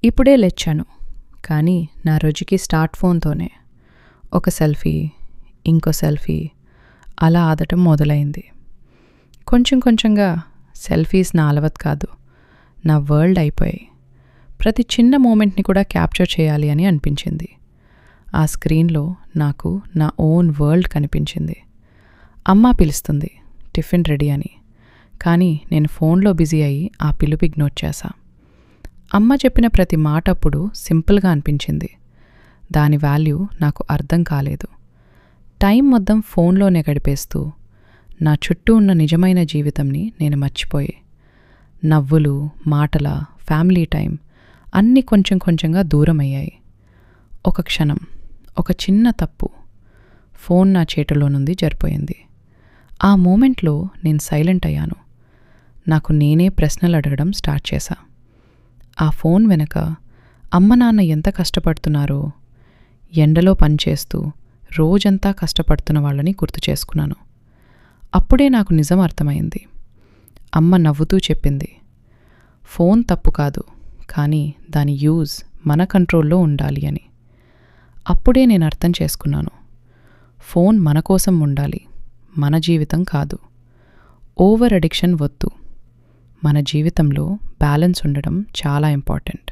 ఇప్పుడే లేచాను, కానీ నా రోజుకి స్టార్ట్ ఫోన్తోనే. ఒక సెల్ఫీ, ఇంకో సెల్ఫీ, అలా ఆదటం మొదలైంది. కొంచెం కొంచెంగా సెల్ఫీస్ నా అలవత్ కాదు, నా వరల్డ్ అయిపోయాయి. ప్రతి చిన్న మూమెంట్ని కూడా క్యాప్చర్ చేయాలి అని అనిపించింది. ఆ స్క్రీన్లో నాకు నా ఓన్ వరల్డ్ కనిపించింది. అమ్మ పిలుస్తుంది, టిఫిన్ రెడీ అని. కానీ నేను ఫోన్లో బిజీ అయ్యి ఆ పిలుపు ఇగ్నోర్ చేశా. అమ్మ చెప్పిన ప్రతి మాట అప్పుడు సింపుల్గా అనిపించింది. దాని వాల్యూ నాకు అర్థం కాలేదు. టైం మొత్తం ఫోన్లోనే గడిపేస్తూ నా చుట్టూ ఉన్న నిజమైన జీవితంని నేను మర్చిపోయి, నవ్వులు, మాటల, ఫ్యామిలీ టైం అన్నీ కొంచెం కొంచెంగా దూరమయ్యాయి. ఒక క్షణం, ఒక చిన్న తప్పు, ఫోన్ నా చేతిలో నుండి జరిపోయింది. ఆ మూమెంట్లో నేను సైలెంట్ అయ్యాను. నాకు నేనే ప్రశ్నలు అడగడం స్టార్ట్ చేశా. ఆ ఫోన్ వెనక అమ్మ నాన్న ఎంత కష్టపడుతున్నారో, ఎండలో పనిచేస్తూ రోజంతా కష్టపడుతున్న వాళ్ళని గుర్తు చేసుకున్నాను. అప్పుడే నాకు నిజం అర్థమైంది. అమ్మ నవ్వుతూ చెప్పింది, ఫోన్ తప్పు కాదు, కానీ దాని యూజ్ మన కంట్రోల్లో ఉండాలి అని. అప్పుడే నేను అర్థం చేసుకున్నాను, ఫోన్ మన కోసం ఉండాలి, మన జీవితం కాదు. ఓవర్ అడిక్షన్ వద్దు. మన జీవితంలో బ్యాలెన్స్ ఉండడం చాలా ఇంపార్టెంట్.